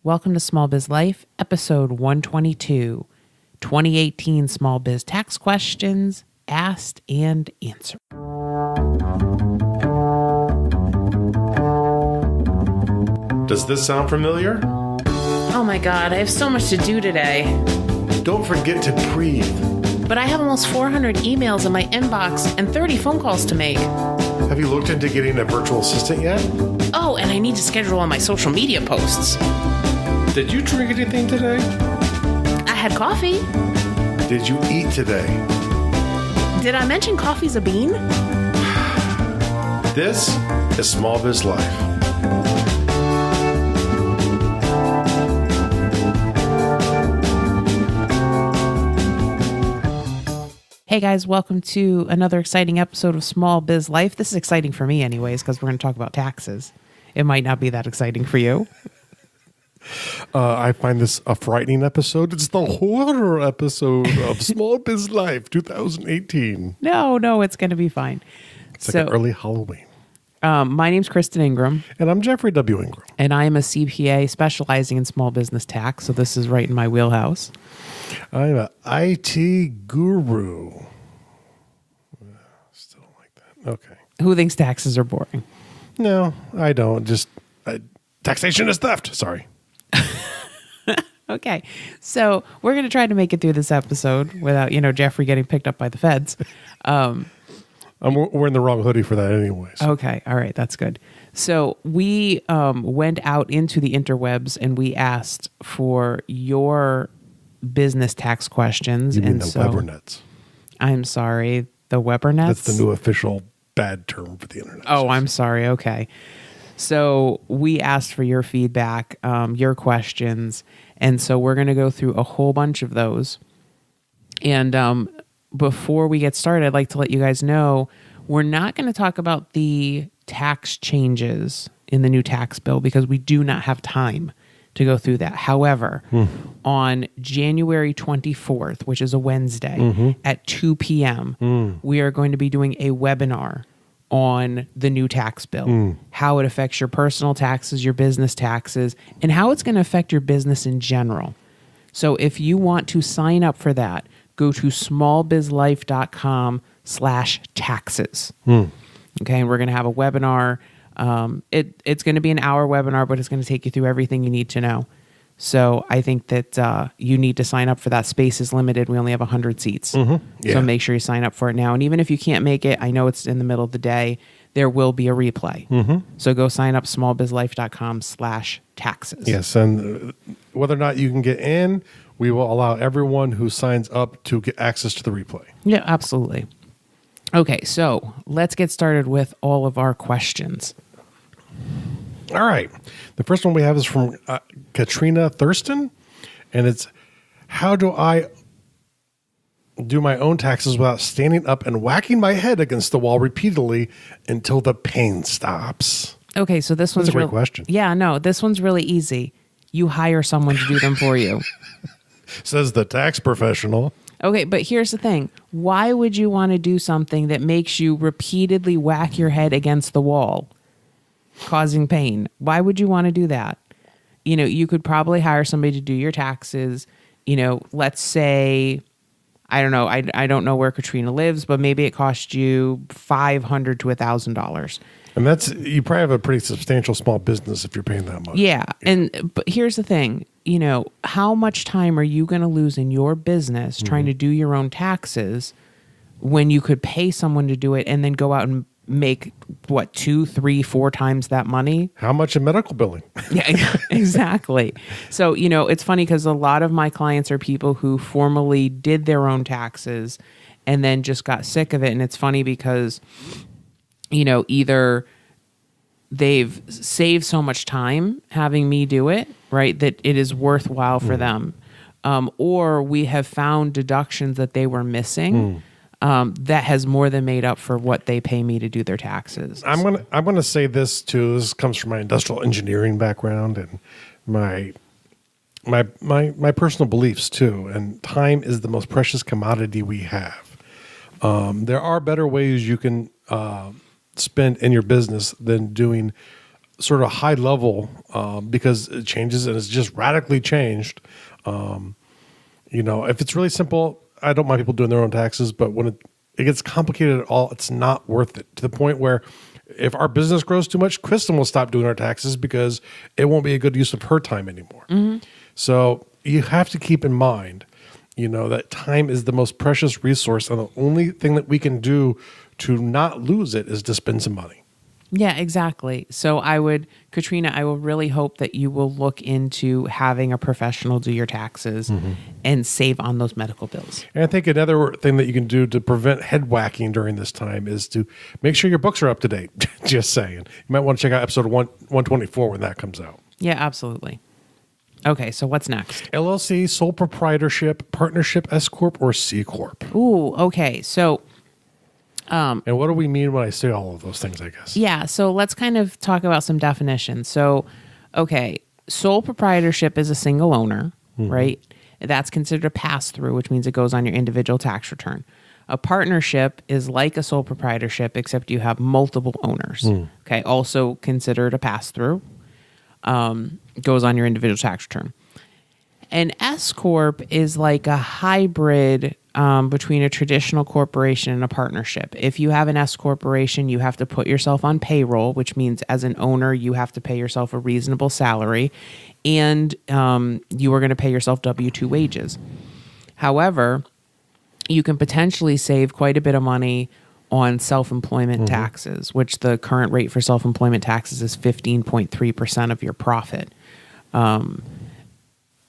Welcome to Small Biz Life, episode 122, 2018 Small Biz Tax Questions Asked and Answered. Does this sound familiar? Oh my God, I have so much to do today. Don't forget to breathe. But I have almost 400 emails in my inbox and 30 phone calls to make. Have you looked into getting a virtual assistant yet? Oh, and I need to schedule all my social media posts. Did you drink anything today? I had coffee. Did you eat today? Did I mention coffee's a bean? This is Small Biz Life. Hey guys, welcome to another exciting episode of Small Biz Life. This is exciting for me anyways, because we're going to talk about taxes. It might not be that exciting for you. I find this a frightening episode. It's the horror episode of Small Biz Life 2018. No, it's going to be fine. It's like an early Halloween. My name's Kristen Ingram. And I'm Jeffrey W. Ingram. And I am a CPA specializing in small business tax, so this is right in my wheelhouse. I'm an IT guru. Still don't like that. Okay. Who thinks taxes are boring? No, I don't. Just taxation is theft. Sorry. Okay. So we're going to try to make it through this episode without, Jeffrey getting picked up by the feds. I'm wearing the wrong hoodie for that anyways. Okay. All right. That's good. So we went out into the interwebs and we asked for your business tax questions. You mean the Webernets? I'm sorry. The Webernets? That's the new official bad term for the internet. Oh, I'm sorry. Okay. So we asked for your feedback, your questions. And so we're going to go through a whole bunch of those. And before we get started, I'd like to let you guys know we're not going to talk about the tax changes in the new tax bill because we do not have time to go through that. However, on January 24th, which is a Wednesday at 2 p.m., we are going to be doing a webinar on the new tax bill, how it affects your personal taxes, your business taxes, and how it's going to affect your business in general. So if you want to sign up for that, go to smallbizlife.com/taxes. Okay, and we're going to have a webinar. It's going to be an hour webinar, but it's going to take you through everything you need to know. So I think that you need to sign up for that. Space is limited. We only have 100 seats. So make sure you sign up for it now. And even if you can't make it, I know it's in the middle of the day, there will be a replay. So go sign up, smallbizlife.com/taxes. Yes, and whether or not you can get in, we will allow everyone who signs up to get access to the replay. Yeah, absolutely. Okay, so let's get started with all of our questions. All right. The first one we have is from Katrina Thurston, and it's, how do I do my own taxes without standing up and whacking my head against the wall repeatedly until the pain stops? Okay, so this one's a great question. Yeah, no, this one's really easy. You hire someone to do them for you. Says the tax professional. Okay, but here's the thing. Why would you want to do something that makes you repeatedly whack your head against the wall, causing pain? Why would you want to do that? You could probably hire somebody to do your taxes. Let's say, I don't know. I don't know where Katrina lives, but maybe it cost you $500 to $1,000. And you probably have a pretty substantial small business if you're paying that much. Yeah. But here's the thing, how much time are you going to lose in your business trying to do your own taxes when you could pay someone to do it and then go out and make 2, 3, 4 times that money? How much in medical billing? Yeah, exactly. So, it's funny because a lot of my clients are people who formerly did their own taxes and then just got sick of it. And it's funny because either they've saved so much time having me do it, right, that it is worthwhile for them. Or we have found deductions that they were missing that has more than made up for what they pay me to do their taxes. I'm gonna say this too. This comes from my industrial engineering background and my personal beliefs too. And time is the most precious commodity we have. There are better ways you can spend in your business than doing sort of high level because it changes and it's just radically changed. If it's really simple, I don't mind people doing their own taxes, but when it gets complicated at all, it's not worth it, to the point where if our business grows too much, Kristen will stop doing our taxes because it won't be a good use of her time anymore. So you have to keep in mind, that time is the most precious resource, and the only thing that we can do to not lose it is to spend some money. Yeah, exactly. So Katrina, I will really hope that you will look into having a professional do your taxes and save on those medical bills. And I think another thing that you can do to prevent head whacking during this time is to make sure your books are up to date. Just saying. You might want to check out episode 124 when that comes out. Yeah, absolutely. Okay, so what's next? LLC, sole proprietorship, partnership, S Corp, or C Corp. Ooh, okay. So... and what do we mean when I say all of those things, I guess? Yeah, so let's kind of talk about some definitions. So, okay, sole proprietorship is a single owner, right? That's considered a pass-through, which means it goes on your individual tax return. A partnership is like a sole proprietorship, except you have multiple owners. Okay, also considered a pass-through. Goes on your individual tax return. An S Corp is like a hybrid between a traditional corporation and a partnership. If you have an S Corporation, you have to put yourself on payroll, which means as an owner, you have to pay yourself a reasonable salary, and you are going to pay yourself W-2 wages. However, you can potentially save quite a bit of money on self-employment taxes, which the current rate for self-employment taxes is 15.3% of your profit.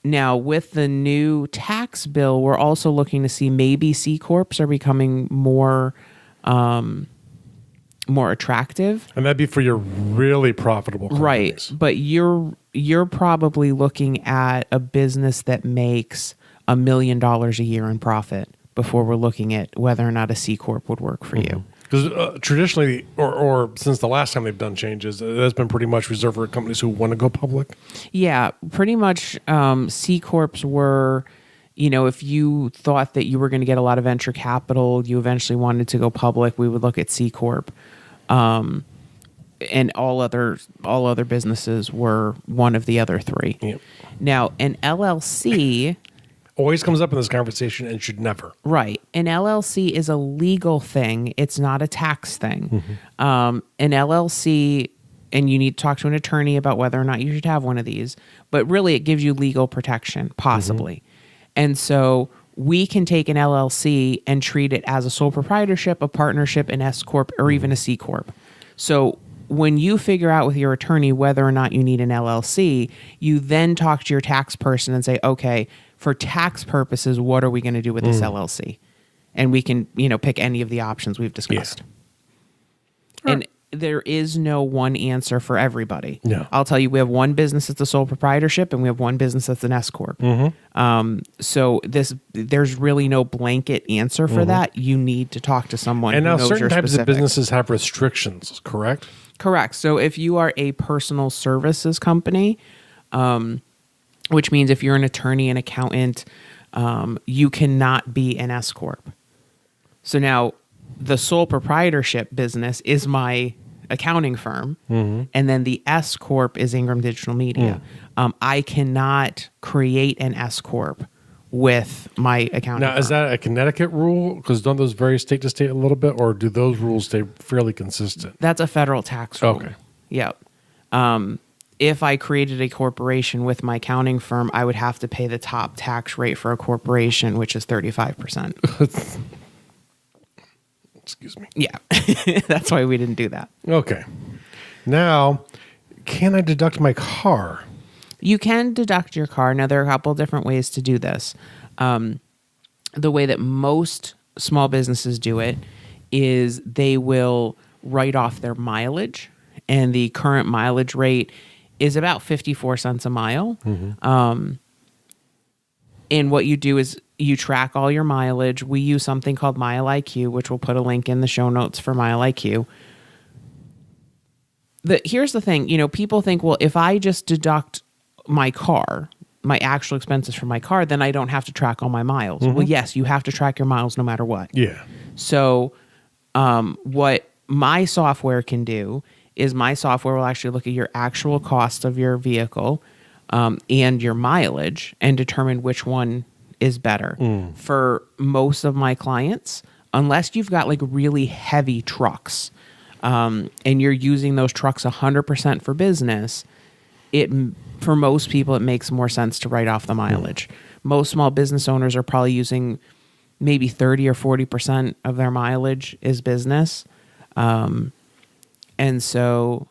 Now, with the new tax bill, we're also looking to see maybe C Corps are becoming more attractive. And that'd be for your really profitable companies. Right. But you're probably looking at a business that makes $1 million a year in profit before we're looking at whether or not a C Corp would work for you. Because traditionally, or since the last time they've done changes, that's been pretty much reserved for companies who want to go public. Yeah, pretty much C Corps were, if you thought that you were going to get a lot of venture capital, you eventually wanted to go public, we would look at C Corp. And all other businesses were one of the other three. Yep. Now, an LLC... always comes up in this conversation and should never. Right. An LLC is a legal thing. It's not a tax thing. An LLC, and you need to talk to an attorney about whether or not you should have one of these, but really it gives you legal protection, possibly. And so we can take an LLC and treat it as a sole proprietorship, a partnership, an S Corp, or even a C Corp. So when you figure out with your attorney whether or not you need an LLC, you then talk to your tax person and say, okay, for tax purposes, what are we going to do with this LLC? And we can, pick any of the options we've discussed. Yeah. And there is no one answer for everybody. No. I'll tell you, we have one business that's a sole proprietorship, and we have one business that's an S Corp. So there's really no blanket answer for that. You need to talk to someone who knows your specifics. And now certain types of businesses have restrictions, correct? Correct. So if you are a personal services company, which means if you're an attorney, an accountant, you cannot be an S Corp. So now the sole proprietorship business is my accounting firm, and then the S Corp is Ingram Digital Media. I cannot create an S Corp with my accounting firm. Now, is that a Connecticut rule? Because don't those vary state to state a little bit, or do those rules stay fairly consistent? That's a federal tax rule. Okay. Yep. If I created a corporation with my accounting firm, I would have to pay the top tax rate for a corporation, which is 35%. Excuse me. Yeah. That's why we didn't do that. Okay. Now, can I deduct my car? You can deduct your car. Now, there are a couple of different ways to do this. The way that most small businesses do it is they will write off their mileage, and the current mileage rate is about 54 cents a mile. And what you do is you track all your mileage. We use something called Mile IQ, which we'll put a link in the show notes for Mile IQ. Here's the thing, people think, well, if I just deduct my car, my actual expenses for my car, then I don't have to track all my miles. Well, yes, you have to track your miles no matter what. Yeah. So what my software can do is my software will actually look at your actual cost of your vehicle and your mileage and determine which one is better. For most of my clients, unless you've got like really heavy trucks and you're using those trucks 100% for business, for most people, it makes more sense to write off the mileage. Most small business owners are probably using maybe 30 or 40% of their mileage is business. And so,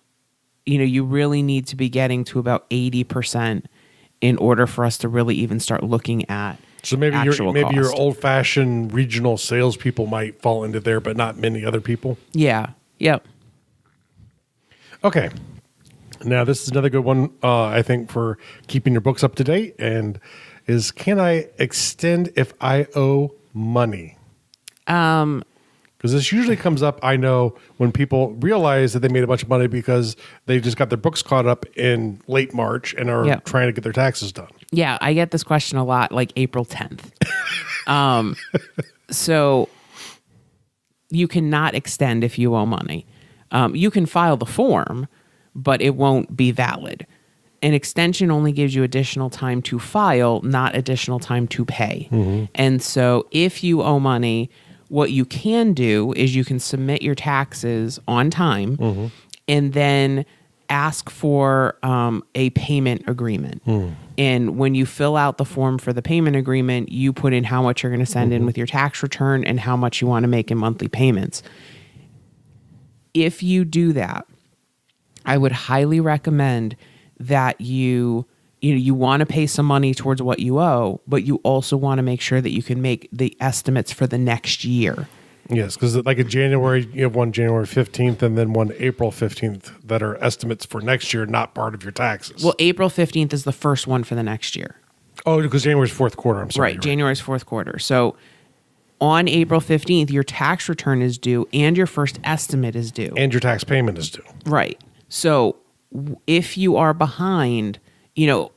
you really need to be getting to about 80% in order for us to really even start looking at So maybe actual maybe your cost. old-fashioned regional salespeople might fall into there, but not many other people. Yeah. Yep. Okay. Now, this is another good one, I think, for keeping your books up to date, and is, can I extend if I owe money? Because this usually comes up, I know, when people realize that they made a bunch of money because they just got their books caught up in late March and are trying to get their taxes done. Yeah, I get this question a lot, like April 10th. So you cannot extend if you owe money. You can file the form, but it won't be valid. An extension only gives you additional time to file, not additional time to pay. And so if you owe money, what you can do is you can submit your taxes on time and then ask for a payment agreement. And when you fill out the form for the payment agreement, you put in how much you're going to send in with your tax return and how much you want to make in monthly payments. If you do that, I would highly recommend that you want to pay some money towards what you owe, but you also want to make sure that you can make the estimates for the next year. Yes, because like in January, you have one January 15th and then one April 15th that are estimates for next year, not part of your taxes. Well, April 15th is the first one for the next year. Oh, because January's fourth quarter, I'm sorry. Right, January's fourth quarter. So on April 15th, your tax return is due and your first estimate is due. And your tax payment is due. Right. So if you are behind,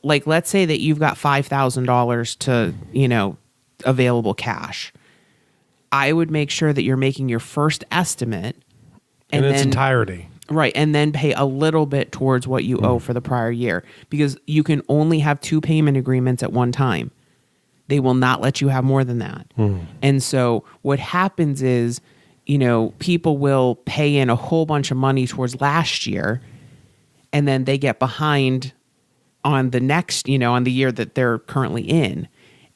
like let's say that you've got $5,000 to, available cash, I would make sure that you're making your first estimate in its entirety. Right. And then pay a little bit towards what you owe for the prior year, because you can only have 2 payment agreements at one time. They will not let you have more than that. And so what happens is, people will pay in a whole bunch of money towards last year, and then they get behind on the next, on the year that they're currently in.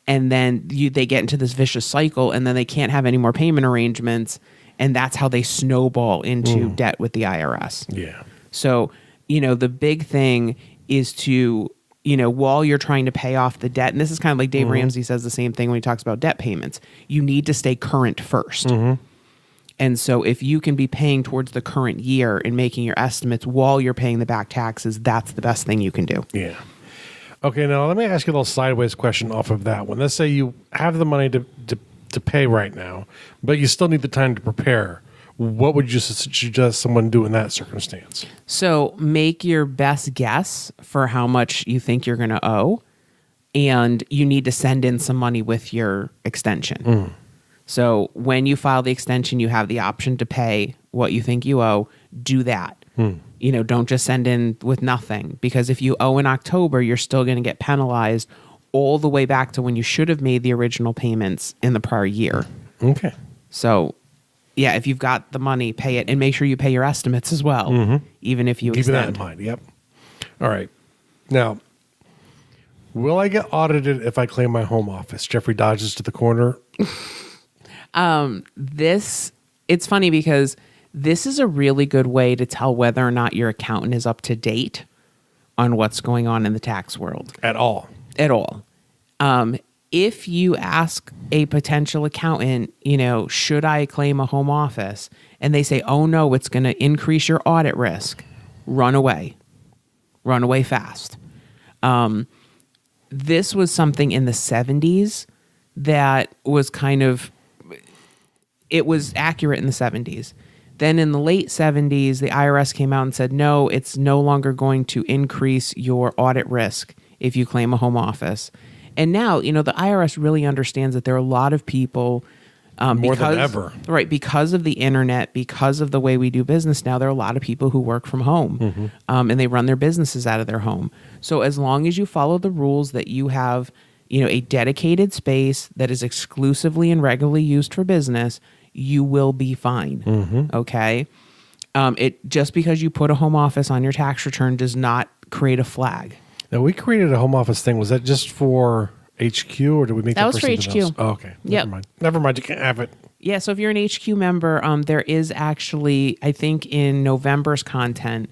And then they get into this vicious cycle, and then they can't have any more payment arrangements. And that's how they snowball into debt with the IRS. Yeah. So, the big thing is to, while you're trying to pay off the debt, and this is kind of like Dave Ramsey says the same thing when he talks about debt payments, you need to stay current first. And so if you can be paying towards the current year and making your estimates while you're paying the back taxes, that's the best thing you can do. Yeah. Okay, now let me ask you a little sideways question off of that one. Let's say you have the money to pay right now, but you still need the time to prepare. What would you suggest someone do in that circumstance? So make your best guess for how much you think you're going to owe, and you need to send in some money with your extension. So when you file the extension, you have the option to pay what you think you owe. Do that. Don't just send in with nothing, because if you owe in October, you're still going to get penalized all the way back to when you should have made the original payments in the prior year. Okay. So, yeah, if you've got the money, pay it, and make sure you pay your estimates as well, even if you Keep extend. that in mind. Yep. All right. Now, will I get audited if I claim my home office? Jeffrey dodges to the corner. It's funny because this is a really good way to tell whether or not your accountant is up to date on what's going on in the tax world. At all. If you ask a potential accountant, should I claim a home office? And they say, oh no, it's going to increase your audit risk. Run away fast. This was something in the 70s that was it was accurate in the 70s. Then in the late 70s, the IRS came out and said, no, it's no longer going to increase your audit risk if you claim a home office. And now, the IRS really understands that there are a lot of people More than ever. Right. Because of the internet, because of the way we do business now, there are a lot of people who work from home and they run their businesses out of their home. So as long as you follow the rules that you have, a dedicated space that is exclusively and regularly used for business, you will be fine. Okay. It just because you put a home office on your tax return does not create a flag. Now, we created a home office thing. Was that just for HQ, or did we make that was for something HQ? else? Oh, okay. Never mind. You can't have it. Yeah. So if you're an HQ member, there is actually, I think in November's content,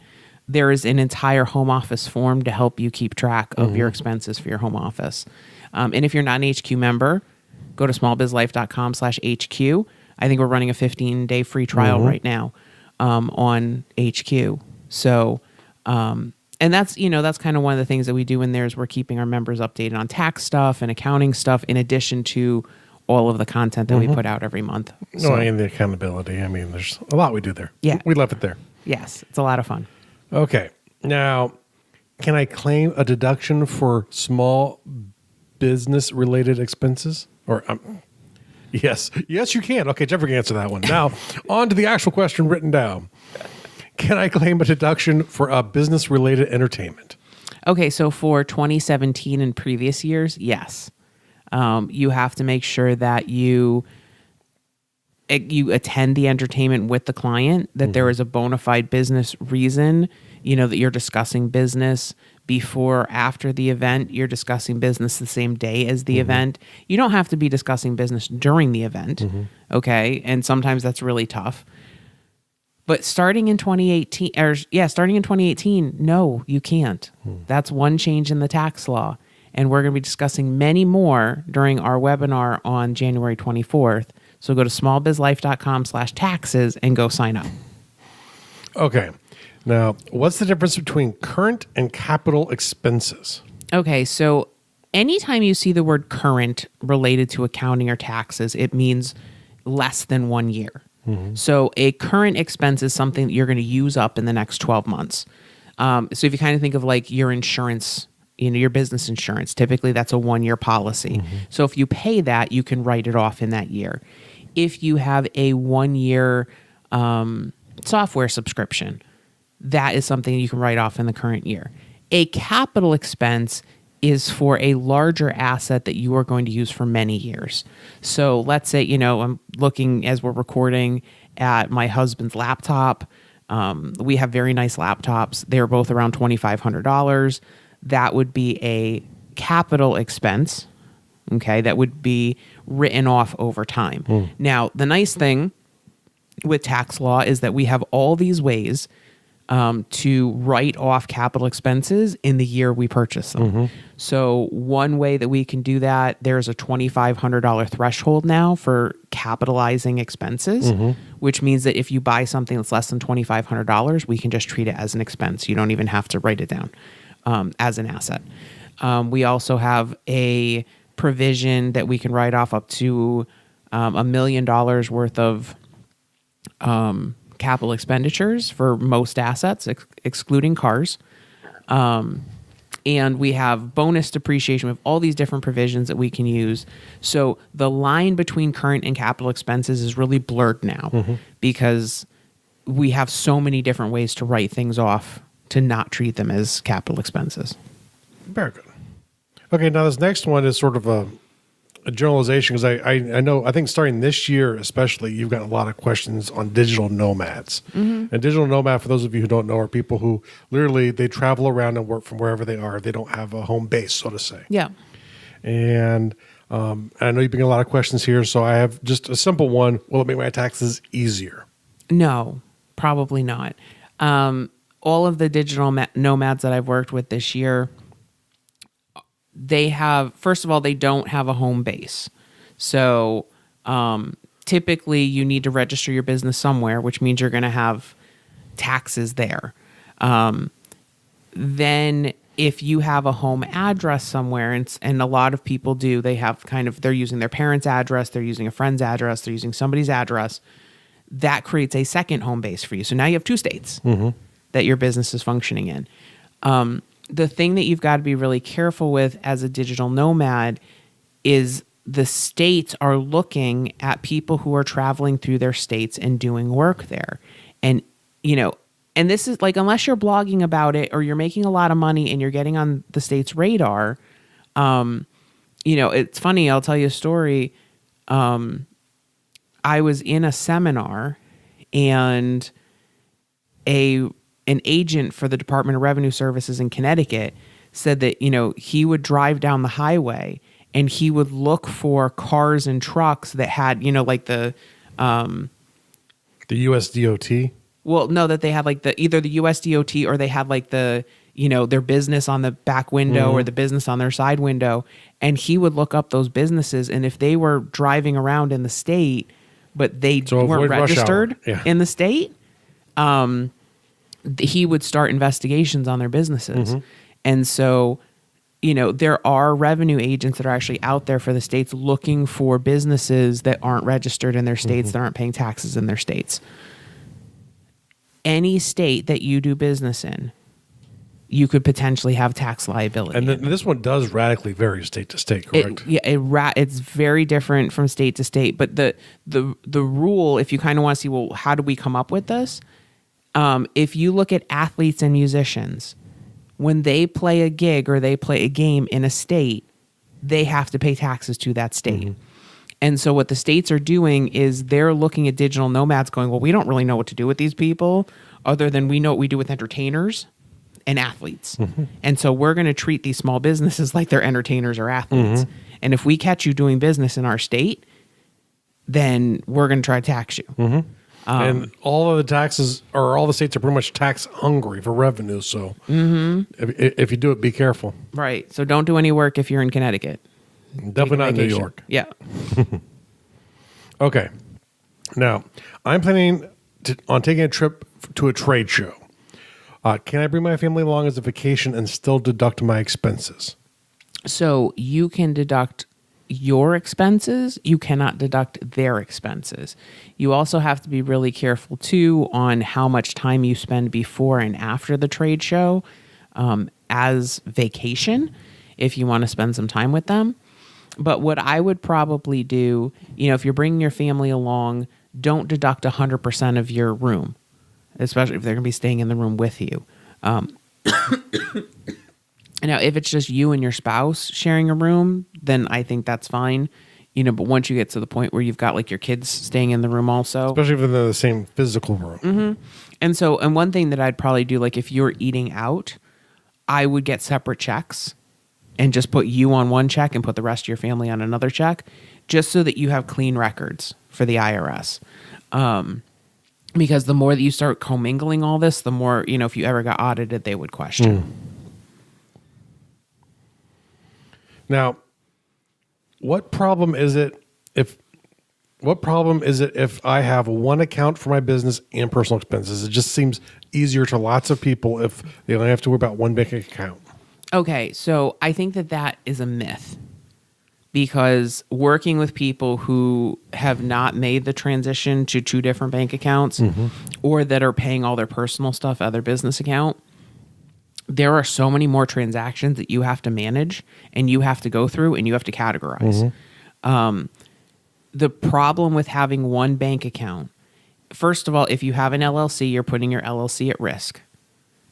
there is an entire home office form to help you keep track of your expenses for your home office. And if you're not an HQ member, go to smallbizlife.com/HQ. I think we're running a 15-day free trial right now on HQ. So, and that's kind of one of the things that we do in there is we're keeping our members updated on tax stuff and accounting stuff in addition to all of the content that we put out every month. So, and the accountability. I mean, there's a lot we do there. Yeah. We love it there. Yes. It's a lot of fun. Okay. Now, can I claim a deduction for small business related expenses? Or yes, you can. Okay, Jeffrey can answer that one. Now, on to the actual question written down. Can I claim a deduction for a business related entertainment? Okay, so for 2017 and previous years, yes. You have to make sure that you attend the entertainment with the client, that there is a bona fide business reason, that you're discussing business before, after the event, you're discussing business the same day as the event. You don't have to be discussing business during the event, okay? And sometimes that's really tough. But starting in 2018, no, you can't. That's one change in the tax law. And we're going to be discussing many more during our webinar on January 24th. So go to smallbizlife.com/taxes and go sign up. Okay. Now, what's the difference between current and capital expenses? Okay, so anytime you see the word current related to accounting or taxes, it means less than 1 year. So a current expense is something that you're going to use up in the next 12 months. So if you kind of think of like your insurance, your business insurance, typically that's a 1-year policy. So if you pay that, you can write it off in that year. If you have a 1-year software subscription, that is something you can write off in the current year. A capital expense is for a larger asset that you are going to use for many years. So let's say, I'm looking as we're recording at my husband's laptop. We have very nice laptops. They're both around $2,500. That would be a capital expense, okay, that would be written off over time. Now, the nice thing with tax law is that we have all these ways to write off capital expenses in the year we purchase them. So one way that we can do that, there's a $2,500 threshold now for capitalizing expenses, which means that if you buy something that's less than $2,500, we can just treat it as an expense. You don't even have to write it down as an asset. We also have a provision that we can write off up to $1 million worth of capital expenditures for most assets, excluding cars. And we have bonus depreciation. We have all these different provisions that we can use. So the line between current and capital expenses is really blurred now because we have so many different ways to write things off to not treat them as capital expenses. Very good. Okay, now this next one is sort of a generalization because I know, I think starting this year especially, you've got a lot of questions on digital nomads. And digital nomad, for those of you who don't know, are people who literally, they travel around and work from wherever they are. They don't have a home base, so to say. Yeah. And I know you've been getting a lot of questions here, so I have just a simple one. Will it make my taxes easier? No, probably not. All of the digital nomads that I've worked with this year, they have, first of all, they don't have a home base. So typically you need to register your business somewhere, which means you're going to have taxes there. Then if you have a home address somewhere, and a lot of people do, they have they're using their parents' address, they're using a friend's address, they're using somebody's address, that creates a second home base for you. So now you have 2 states that your business is functioning in. The thing that you've got to be really careful with as a digital nomad is the states are looking at people who are traveling through their states and doing work there. And, and this is like, unless you're blogging about it or you're making a lot of money and you're getting on the state's radar, it's funny. I'll tell you a story. I was in a seminar and an agent for the Department of Revenue Services in Connecticut said that, he would drive down the highway and he would look for cars and trucks that had, like the USDOT. Well, no, that they had like either the USDOT or they had like their business on the back window or the business on their side window. And he would look up those businesses. And if they were driving around in the state, but they weren't registered in the state, he would start investigations on their businesses. And so, there are revenue agents that are actually out there for the states looking for businesses that aren't registered in their states, that aren't paying taxes in their states. Any state that you do business in, you could potentially have tax liability. And this one does radically vary state to state, correct? It's very different from state to state. But the rule, if you kind of want to see, well, how do we come up with this? If you look at athletes and musicians, when they play a gig or they play a game in a state, they have to pay taxes to that state. And so what the states are doing is they're looking at digital nomads going, well, we don't really know what to do with these people other than we know what we do with entertainers and athletes. And so we're going to treat these small businesses like they're entertainers or athletes. And if we catch you doing business in our state, then we're going to try to tax you. And all of the taxes, or all the states are pretty much tax hungry for revenue. So if you do it, be careful. Right. So don't do any work if you're in Connecticut. Definitely not in New York. Yeah. Okay. Now, I'm planning on taking a trip to a trade show. Can I bring my family along as a vacation and still deduct my expenses? So you can deduct your expenses. You cannot deduct their expenses. You also have to be really careful, too, on how much time you spend before and after the trade show as vacation, if you want to spend some time with them. But what I would probably do, if you're bringing your family along, don't deduct 100% of your room, especially if they're going to be staying in the room with you. Now, if it's just you and your spouse sharing a room, then I think that's fine. But once you get to the point where you've got like your kids staying in the room also. Especially if they're in the same physical room. And one thing that I'd probably do, like if you're eating out, I would get separate checks and just put you on one check and put the rest of your family on another check, just so that you have clean records for the IRS. Because the more that you start commingling all this, the more, if you ever got audited, they would question. Now, what problem is it if I have one account for my business and personal expenses? It just seems easier to lots of people if they only have to worry about one bank account. Okay, so I think that is a myth, because working with people who have not made the transition to two different bank accounts or that are paying all their personal stuff out of their business account, there are so many more transactions that you have to manage and you have to go through and you have to categorize. The problem with having one bank account, first of all, if you have an LLC, you're putting your LLC at risk,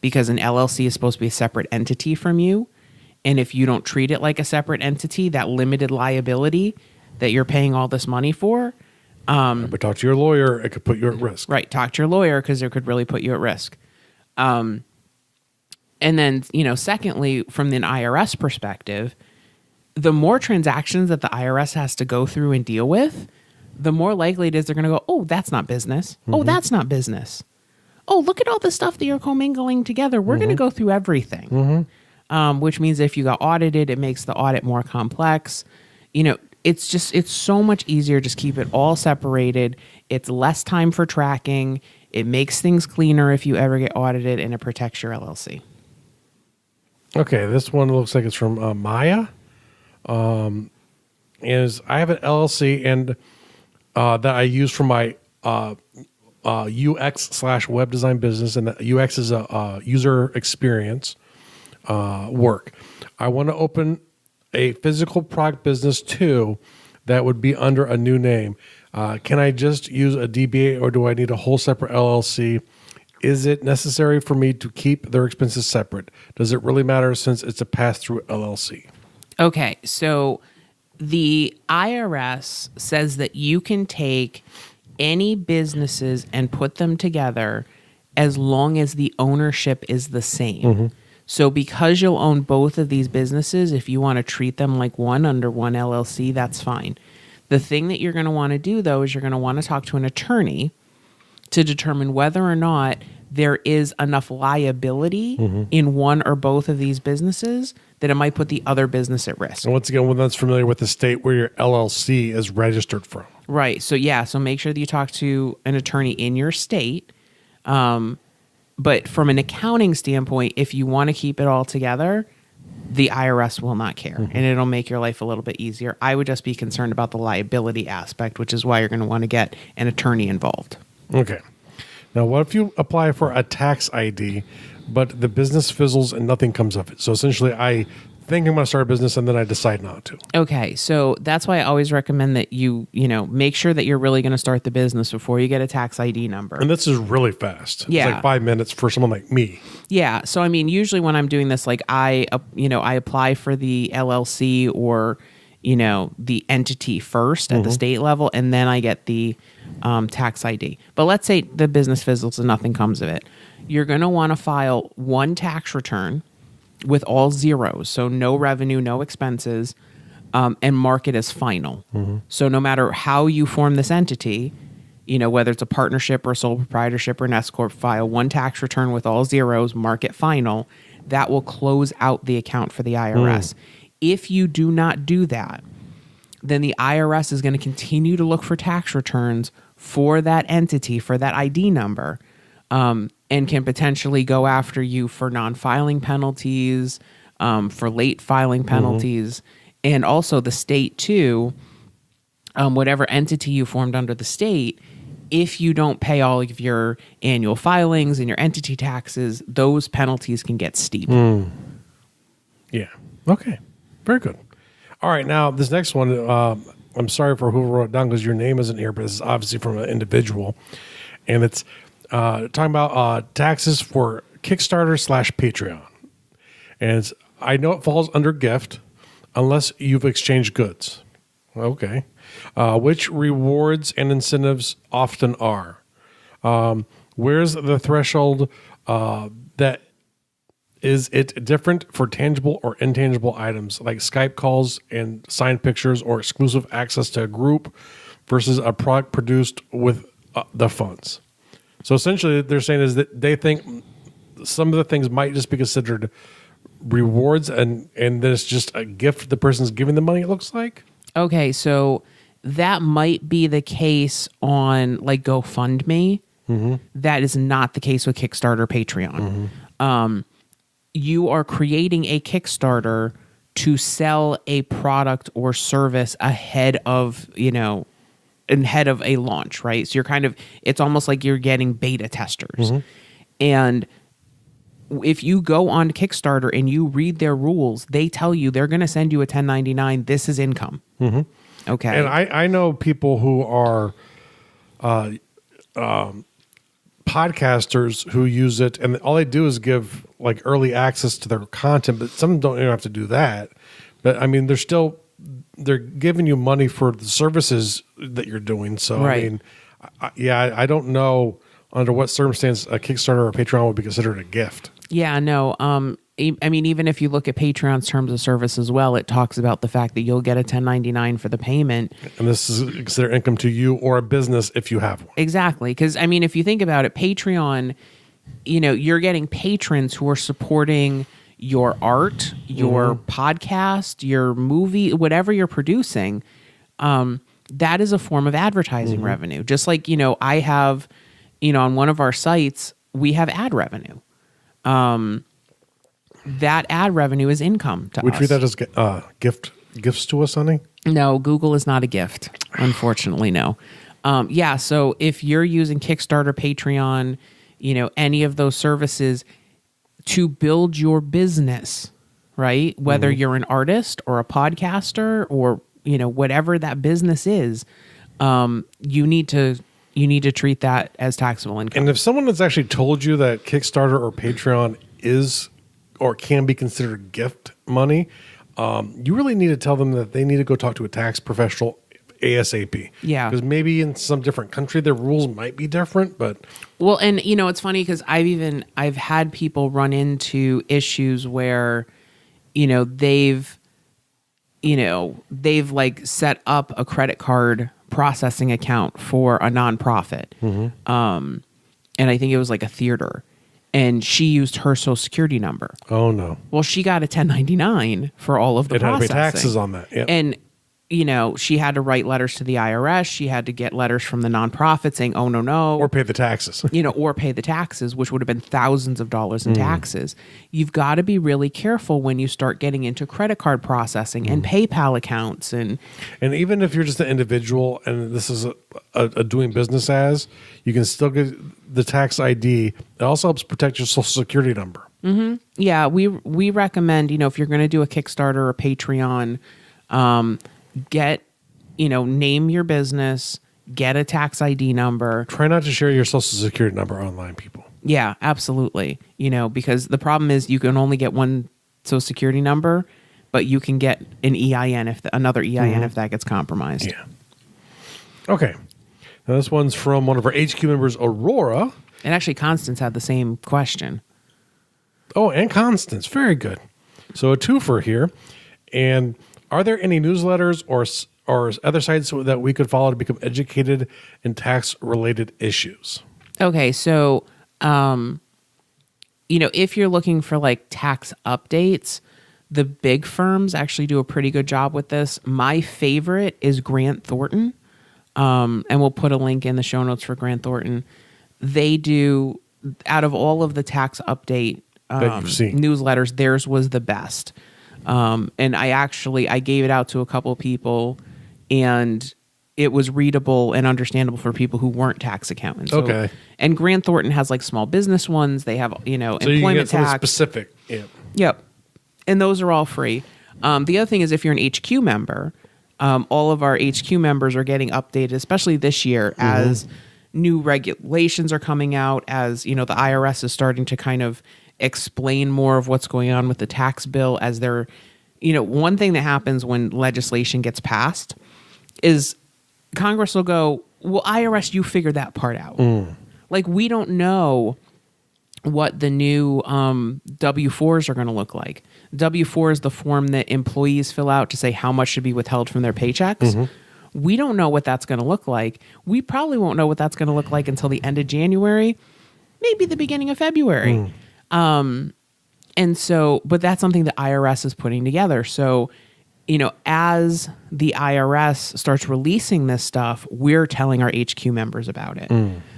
because an LLC is supposed to be a separate entity from you. And if you don't treat it like a separate entity, that limited liability that you're paying all this money for. But talk to your lawyer, it could put you at risk. Right. Talk to your lawyer, because it could really put you at risk. And then, secondly, from an IRS perspective, the more transactions that the IRS has to go through and deal with, the more likely it is they're going to go, oh, that's not business. Oh, that's not business. Oh, look at all the stuff that you're commingling together. We're going to go through everything. Which means if you got audited, it makes the audit more complex. It's so much easier. Just keep it all separated. It's less time for tracking. It makes things cleaner if you ever get audited, and it protects your LLC. Okay, this one looks like it's from Maya. Is I have an LLC and that I use for my UX/web design business, and the UX is a user experience work. I want to open a physical product business too that would be under a new name. Can I just use a DBA or do I need a whole separate LLC? Is it necessary for me to keep their expenses separate? Does it really matter since it's a pass-through LLC? Okay, so the IRS says that you can take any businesses and put them together as long as the ownership is the same. Mm-hmm. So because you'll own both of these businesses, if you want to treat them like one under one LLC, that's fine. The thing that you're going to want to do, though, is you're going to want to talk to an attorney to determine whether or not there is enough liability in one or both of these businesses that it might put the other business at risk. And once again, one that's familiar with the state where your LLC is registered from. Right. So, so make sure that you talk to an attorney in your state. But from an accounting standpoint, if you want to keep it all together, the IRS will not care, and it'll make your life a little bit easier. I would just be concerned about the liability aspect, which is why you're going to want to get an attorney involved. Okay. Now, what if you apply for a tax ID, but the business fizzles and nothing comes of it? So essentially, I think I'm going to start a business and then I decide not to. Okay. So that's why I always recommend that you make sure that you're really going to start the business before you get a tax ID number. And this is really fast. Yeah. It's like 5 minutes for someone like me. Yeah. So, I mean, usually when I'm doing this, like I apply for the LLC or, the entity first at the state level, and then I get the tax ID. But let's say the business fizzles and nothing comes of it. You're going to want to file one tax return with all zeros, so no revenue, no expenses, and mark it as final. So no matter how you form this entity, whether it's a partnership or a sole proprietorship or an S corp, file one tax return with all zeros, mark it final. That will close out the account for the IRS. If you do not do that, then the IRS is going to continue to look for tax returns for that entity, for that ID number, and can potentially go after you for non-filing penalties, for late filing penalties, and also the state too, whatever entity you formed under the state, if you don't pay all of your annual filings and your entity taxes, those penalties can get steep. Yeah. Okay. Very good. All right. Now, this next one, I'm sorry for whoever wrote it down because your name isn't here, but it's obviously from an individual. And it's talking about taxes for Kickstarter / Patreon. And I know it falls under gift unless you've exchanged goods. Okay. Which rewards and incentives often are. Where's the threshold that is it different for tangible or intangible items like Skype calls and signed pictures or exclusive access to a group versus a product produced with the funds? So essentially, they're saying is that they think some of the things might just be considered rewards, and then it's just a gift the person's giving the money, it looks like. Okay, so that might be the case on like GoFundMe. That is not the case with Kickstarter, Patreon. You are creating a Kickstarter to sell a product or service ahead of a launch, right? So it's almost like you're getting beta testers. And if you go on Kickstarter and you read their rules, they tell you they're going to send you a 1099. This is income. Okay. And I know people who are podcasters who use it, and all they do is give like early access to their content, but some don't even have to do that. But I mean, they're giving you money for the services that you're doing. So right. I mean, I don't know under what circumstance a Kickstarter or a Patreon would be considered a gift. Yeah, no. I mean, even if you look at Patreon's terms of service as well, it talks about the fact that you'll get a 1099 for the payment. And this is considered income to you or a business if you have one. Exactly. Because, I mean, if you think about it, Patreon, you're getting patrons who are supporting your art, your podcast, your movie, whatever you're producing. That is a form of advertising revenue. Just like, I have, on one of our sites, we have ad revenue. That ad revenue is income to us. We treat that as gifts to us, honey? No, Google is not a gift. Unfortunately, no. So if you're using Kickstarter, Patreon, any of those services to build your business, right? Whether you're an artist or a podcaster or, whatever that business is, you need to treat that as taxable income. And if someone has actually told you that Kickstarter or Patreon is or can be considered gift money, you really need to tell them that they need to go talk to a tax professional ASAP. Yeah. Because maybe in some different country, their rules might be different, but... Well, and, it's funny because I've had people run into issues where, they've like set up a credit card processing account for a nonprofit. And I think it was like a theater. And she used her social security number. Oh, no. Well, she got a 1099 for all of the processing. It had to pay taxes on that. Yep. And, she had to write letters to the IRS. She had to get letters from the nonprofit saying, oh, no. Or pay the taxes. Or pay the taxes, which would have been thousands of dollars in taxes. You've got to be really careful when you start getting into credit card processing and PayPal accounts. And even if you're just an individual and this is a doing business as, you can still get the tax ID. It also helps protect your social security number. Mm-hmm. Yeah, we recommend, if you're going to do a Kickstarter or Patreon, get, name your business, get a tax ID number. Try not to share your social security number online, people. Yeah, absolutely. Because the problem is you can only get one social security number, but you can get an EIN another EIN if that gets compromised. Yeah. Okay. Now this one's from one of our HQ members, Aurora. And actually, Constance had the same question. Oh, and Constance. Very good. So a twofer here. And are there any newsletters or other sites that we could follow to become educated in tax-related issues? Okay, so, if you're looking for like tax updates, the big firms actually do a pretty good job with this. My favorite is Grant Thornton, and we'll put a link in the show notes for Grant Thornton. They do, out of all of the tax update newsletters, theirs was the best. And I gave it out to a couple of people, and it was readable and understandable for people who weren't tax accountants. So, okay. And Grant Thornton has like small business ones. They have, so employment you can get tax. specific. Yeah. Yep. And those are all free. The other thing is if you're an HQ member, all of our HQ members are getting updated, especially this year as new regulations are coming out, as, the IRS is starting to kind of explain more of what's going on with the tax bill as they're, one thing that happens when legislation gets passed is Congress will go, well, IRS, you figure that part out. Like, we don't know what the new W-4s are going to look like. W-4 is the form that employees fill out to say how much should be withheld from their paychecks. We don't know what that's going to look like. We probably won't know what that's going to look like until the end of January, maybe the beginning of February. And so, but that's something the IRS is putting together. So, as the IRS starts releasing this stuff, we're telling our HQ members about it.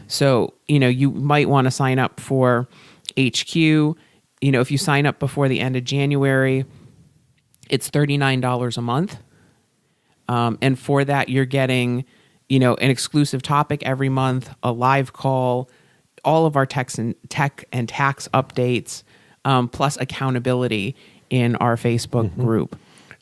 So, you might want to sign up for HQ. If you sign up before the end of January, it's $39 a month. And for that, you're getting, an exclusive topic every month, a live call, all of our tech and tax updates, plus accountability in our Facebook group.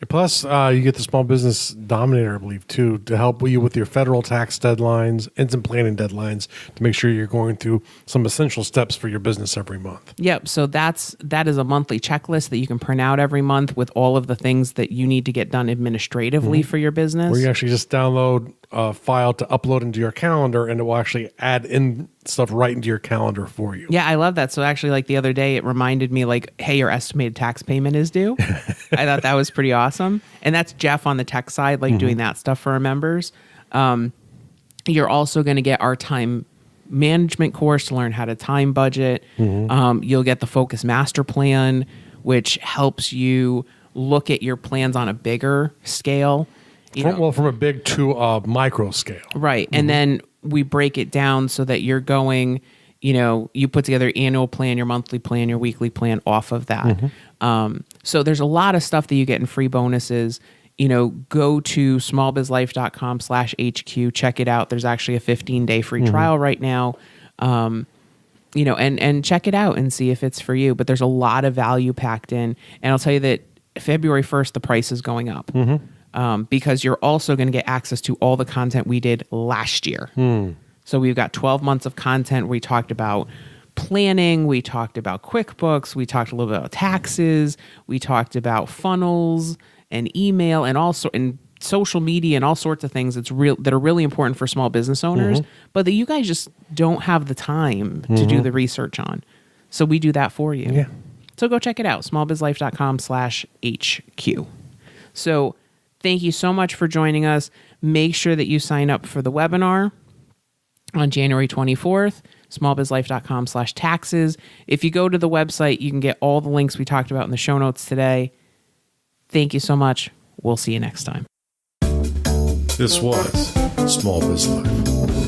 Plus, you get the Small Business Dominator, I believe, too, to help you with your federal tax deadlines and some planning deadlines to make sure you're going through some essential steps for your business every month. Yep. So that is a monthly checklist that you can print out every month with all of the things that you need to get done administratively for your business. Where you actually just download a file to upload into your calendar, and it will actually add in stuff right into your calendar for you. Yeah, I love that. So actually, like the other day, it reminded me like, hey, your estimated tax payment is due. I thought that was pretty awesome. And that's Jeff on the tech side, like doing that stuff for our members. You're also going to get our time management course to learn how to time budget. You'll get the Focus Master Plan, which helps you look at your plans on a bigger scale. From a big to a micro scale. Right. And then we break it down so that you're going, you put together your annual plan, your monthly plan, your weekly plan off of that. So there's a lot of stuff that you get in free bonuses. Go to smallbizlife.com/HQ, check it out. There's actually a 15-day free trial right now. And check it out and see if it's for you. But there's a lot of value packed in. And I'll tell you that February 1st, the price is going up because you're also going to get access to all the content we did last year. So we've got 12 months of content. We talked about planning. We talked about QuickBooks. We talked a little bit about taxes. We talked about funnels and email and and social media and all sorts of things that are really important for small business owners, but that you guys just don't have the time to do the research on. So we do that for you. Yeah. So go check it out, smallbizlife.com/HQ. So thank you so much for joining us. Make sure that you sign up for the webinar on January 24th, smallbizlife.com/taxes. If you go to the website, you can get all the links we talked about in the show notes today. Thank you so much. We'll see you next time. This was Small Biz Life.